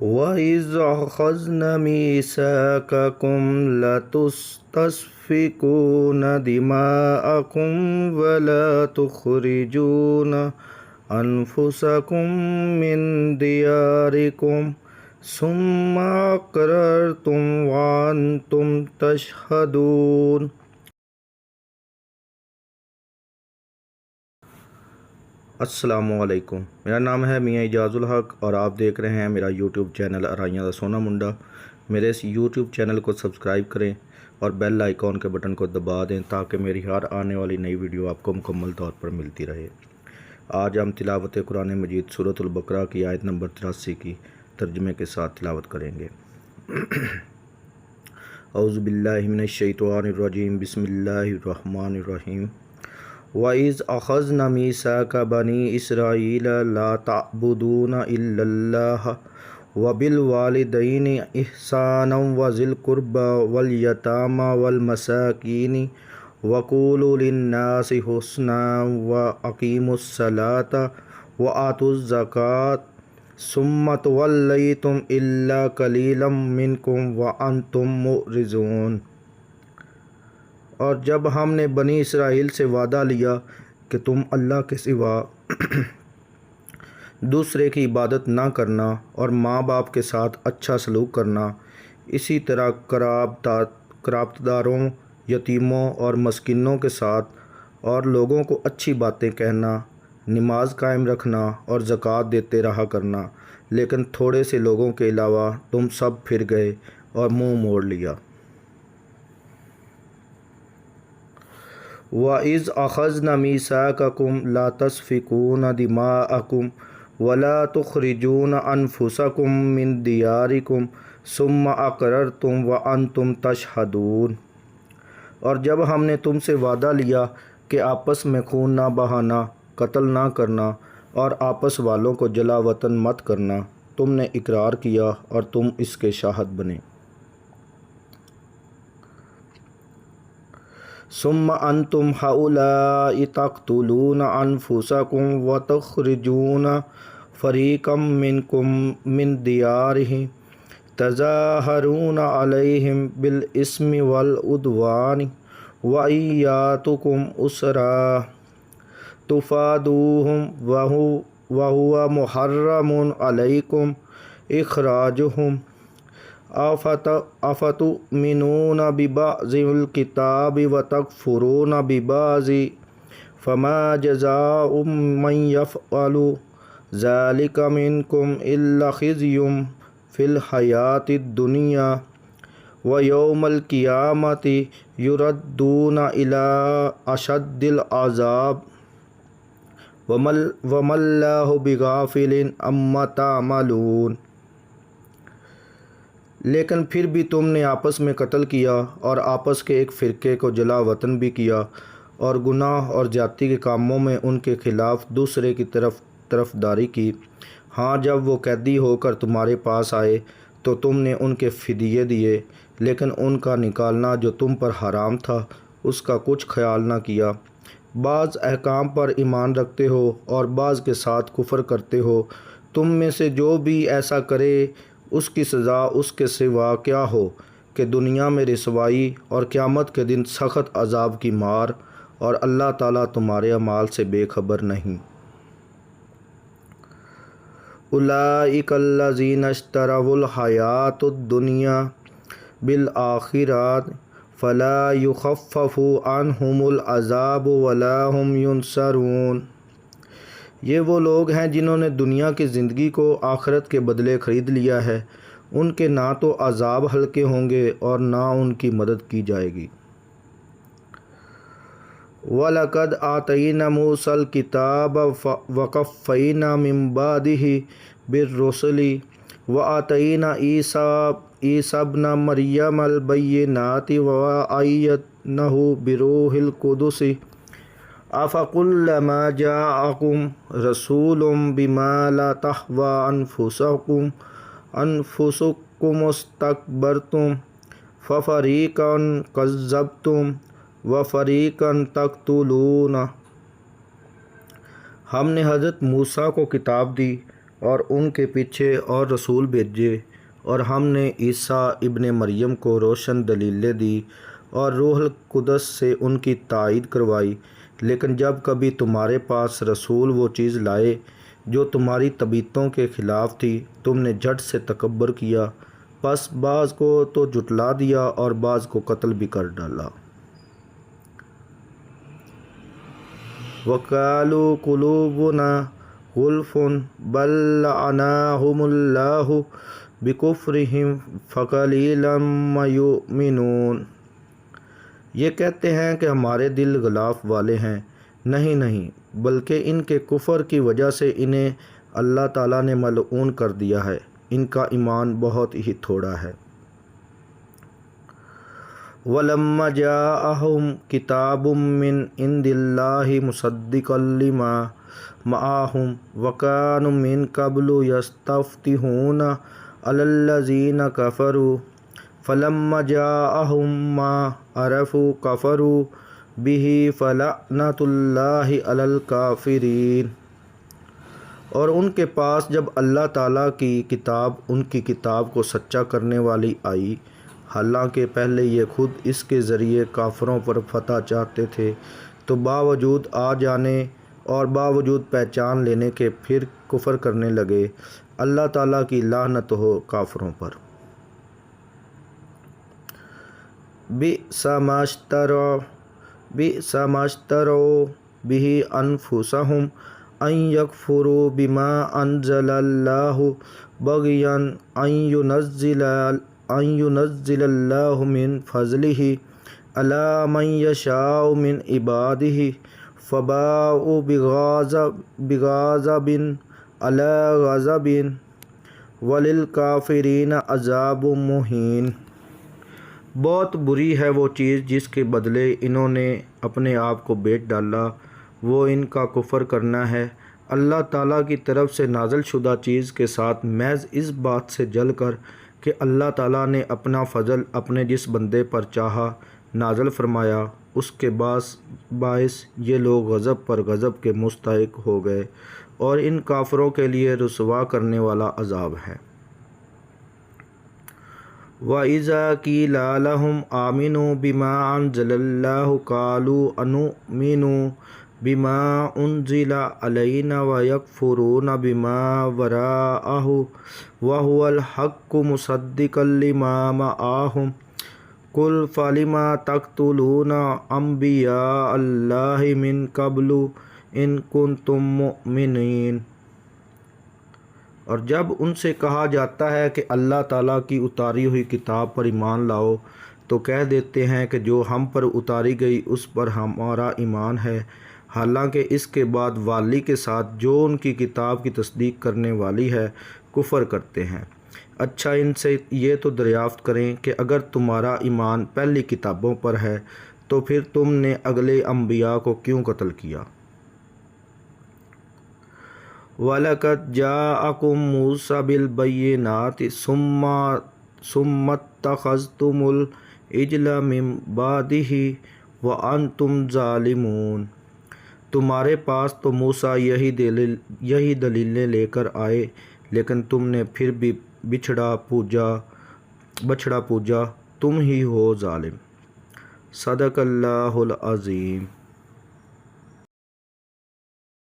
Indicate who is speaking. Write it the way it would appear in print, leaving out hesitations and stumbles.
Speaker 1: وَإِذْ أَخَذْنَا مِيثَاقَكُمْ لَتُسْفِكُونَ دِمَاءَكُمْ وَلَا تُخْرِجُونَ أَنفُسَكُمْ مِنْ دِيَارِكُمْ ثُمَّ أَقْرَرْتُمْ وَأَنْتُمْ تَشْهَدُونَ۔ السلام علیکم، میرا نام ہے میاں اعجاز الحق اور آپ دیکھ رہے ہیں میرا یوٹیوب چینل ارائیاں دا سونا منڈا۔ میرے اس یوٹیوب چینل کو سبسکرائب کریں اور بیل آئیکن کے بٹن کو دبا دیں تاکہ میری ہر آنے والی نئی ویڈیو آپ کو مکمل طور پر ملتی رہے۔ آج ہم تلاوت قرآن مجید سورۃ البقرہ کی آیت نمبر 83 کی ترجمے کے ساتھ تلاوت کریں گے۔ اعوذ باللہ من الشیطان الرجیم، بسم اللہ الرحمن الرحیم۔ وَإِذْ أَخَذْنَا مِيثَاقَ بَنِي إِسْرَائِيلَ لَا تَعْبُدُونَ إِلَّا اللَّهَ وَبِالْوَالِدَيْنِ إِحْسَانًا وَذِي الْقُرْبَى وَالْيَتَامَى وَالْمَسَاكِينِ وَقُولُوا لِلنَّاسِ حُسْنًا وَأَقِيمُوا الصَّلَاةَ وَآتُوا الزَّكَاةَ ثُمَّ تَوَلَّيْتُمْ إِلَّا قَلِيلًا مِنْكُمْ وَأَنْتُمْ مُعْرِضُونَ۔ اور جب ہم نے بنی اسرائیل سے وعدہ لیا کہ تم اللہ کے سوا دوسرے کی عبادت نہ کرنا اور ماں باپ کے ساتھ اچھا سلوک کرنا، اسی طرح قرابت داروں، یتیموں اور مسکینوں کے ساتھ اور لوگوں کو اچھی باتیں کہنا، نماز قائم رکھنا اور زکوٰۃ دیتے رہا کرنا، لیکن تھوڑے سے لوگوں کے علاوہ تم سب پھر گئے اور منہ موڑ لیا۔ وَإِذْ أَخَذْنَا مِيثَاقَكُمْ لَا تَسْفِكُونَ دِمَاءَكُمْ وَلَا تُخْرِجُونَ أَنفُسَكُمْ مِنْ دِيَارِكُمْ ثُمَّ أَقْرَرْتُمْ وَأَنْتُمْ تَشْهَدُونَ۔ اور جب ہم نے تم سے وعدہ لیا کہ آپس میں خون نہ بہانا، قتل نہ کرنا اور آپس والوں کو جلا وطن مت کرنا، تم نے اقرار کیا اور تم اس کے شاہد بنے۔ ثم انتم هؤلاء تقتلون انفسكم وتخرجون فريقا منكم من ديارهم تظاهرون عليهم بالإثم والعدوان وإن يأتوكم أسرى تفادوهم وهو محرم عليكم إخراجهم أفتؤمنون ببعض الكتاب وتكفرون ببعض فما جزاء من يفعل ذلك منكم إلا خزي في الحياة الدنيا ويوم القيامة يردون إلى أشد العذاب وما الله بغافل عما تعملون۔ لیکن پھر بھی تم نے آپس میں قتل کیا اور آپس کے ایک فرقے کو جلا وطن بھی کیا اور گناہ اور زیادتی کے کاموں میں ان کے خلاف دوسرے کی طرفداری کی۔ ہاں، جب وہ قیدی ہو کر تمہارے پاس آئے تو تم نے ان کے فدیے دیے، لیکن ان کا نکالنا جو تم پر حرام تھا اس کا کچھ خیال نہ کیا۔ بعض احکام پر ایمان رکھتے ہو اور بعض کے ساتھ کفر کرتے ہو۔ تم میں سے جو بھی ایسا کرے اس کی سزا اس کے سوا کیا ہو کہ دنیا میں رسوائی اور قیامت کے دن سخت عذاب کی مار، اور اللہ تعالیٰ تمہارے اعمال سے بے خبر نہیں۔ اولئک الذین اشتروا الحیاۃ الدنیا بالآخرۃ فلا یخفف عنہم العذاب ولا هم ینصرون۔ یہ وہ لوگ ہیں جنہوں نے دنیا کی زندگی کو آخرت کے بدلے خرید لیا ہے، ان کے نہ تو عذاب ہلکے ہوں گے اور نہ ان کی مدد کی جائے گی۔ وَلَقَدْ آتَيْنَا مُوسَى الْكِتَابَ وَقَفَّيْنَا مِن بَعْدِهِ بِالرُّسُلِ وَآتَيْنَا عِيسَى ابْنَ مَرْيَمَ الْبَيِّنَاتِ وَأَيَّدْنَاهُ بِرُوحِ الْقُدُسِ أَفَكُلَّمَا جَاءَكُمْ رَسُولٌ بِمَا لَا تَهْوَىٰ أَنفُسُكُمُ اسْتَكْبَرْتُمْ فَفَرِيقًا كَذَّبْتُمْ وَفَرِيقًا تَقْتُلُونَ۔ ہم نے حضرت موسیٰ کو کتاب دی اور ان کے پیچھے اور رسول بھیجے، اور ہم نے عیسیٰ ابن مریم کو روشن دلیلیں دی اور روح القدس سے ان کی تائید کروائی، لیکن جب کبھی تمہارے پاس رسول وہ چیز لائے جو تمہاری طبیعتوں کے خلاف تھی، تم نے جھٹ سے تکبر کیا، پس بعض کو تو جھٹلا دیا اور بعض کو قتل بھی کر ڈالا۔ وَقَالُوا قُلُوبُنَا غُلْفٌ بَل لَّعَنَهُمُ اللَّهُ بِكُفْرِهِمْ فَقَلِيلًا مَّا يُؤْمِنُونَ۔ یہ کہتے ہیں کہ ہمارے دل غلاف والے ہیں، نہیں، بلکہ ان کے کفر کی وجہ سے انہیں اللہ تعالیٰ نے ملعون کر دیا ہے، ان کا ایمان بہت ہی تھوڑا ہے۔ وَلَمَّا جَاءَهُمْ كِتَابٌ مِّنْ عِندِ اللَّهِ مُصَدِّقًا لِّمَا مَعَهُمْ وَكَانُوا مِن قَبْلُ يَسْتَفْتِحُونَ عَلَى الَّذِينَ كَفَرُوا فَلَمَّا جَاءَهُم مَّا عَرَفُوا كَفَرُوا بِهِ فَلَعْنَةُ اللَّهِ عَلَى الْكَافِرِينَ۔ اور ان کے پاس جب اللہ تعالیٰ کی کتاب، ان کی کتاب کو سچا کرنے والی آئی، حالانکہ پہلے یہ خود اس کے ذریعے کافروں پر فتح چاہتے تھے، تو باوجود آ جانے اور باوجود پہچان لینے کے پھر کفر کرنے لگے۔ اللہ تعالیٰ کی لعنت ہو کافروں پر۔ بئس ما اشتروا به انفسهم ان يكفروا بما انزل الله بغيا ان ينزل الله من فضله على من يشاء من عباده فباءوا بغضب على غضب وللكافرين عذاب مہین۔ بہت بری ہے وہ چیز جس کے بدلے انہوں نے اپنے آپ کو بیچ ڈالا، وہ ان کا کفر کرنا ہے اللہ تعالیٰ کی طرف سے نازل شدہ چیز کے ساتھ محض اس بات سے جل کر کہ اللہ تعالیٰ نے اپنا فضل اپنے جس بندے پر چاہا نازل فرمایا، اس کے باعث یہ لوگ غضب پر غضب کے مستحق ہو گئے، اور ان کافروں کے لیے رسوا کرنے والا عذاب ہے۔ وَإِذَا قِيلَ لَهُمْ آمِنُوا بِمَا أَنزَلَ اللَّهُ قَالُوا أَنُؤْمِنُ بِمَا أُنزِلَ عَلَيْنَا وَيَكْفُرُونَ بِمَا وَرَاءَهُ وَهُوَ الْحَقُّ مُصَدِّقًا لِّمَا مَعَهُمْ قُلْ فَلِمَ تَقْتُلُونَ أَنبِيَاءَ اللَّهِ مِن قَبْلُ إِن كُنتُم مُّؤْمِنِينَ۔ اور جب ان سے کہا جاتا ہے کہ اللہ تعالیٰ کی اتاری ہوئی کتاب پر ایمان لاؤ، تو کہہ دیتے ہیں کہ جو ہم پر اتاری گئی اس پر ہمارا ایمان ہے، حالانکہ اس کے بعد والی کے ساتھ جو ان کی کتاب کی تصدیق کرنے والی ہے کفر کرتے ہیں۔ اچھا ان سے یہ تو دریافت کریں کہ اگر تمہارا ایمان پہلی کتابوں پر ہے تو پھر تم نے اگلے انبیاء کو کیوں قتل کیا؟ وَلَقَدْ جَاءَكُم مُوسَىٰ بِالْبَيِّنَاتِ ثُمَّ اتَّخَذْتُمُ الْعِجْلَ مِن بَعْدِهِ وَأَنْتُمْ ظَالِمُونَ۔ تمہارے پاس تو موسیٰ یہی دلیلیں لے کر آئے، لیکن تم نے پھر بھی بچھڑا پوجا، تم ہی ہو ظالم۔ صدق اللہ العظیم۔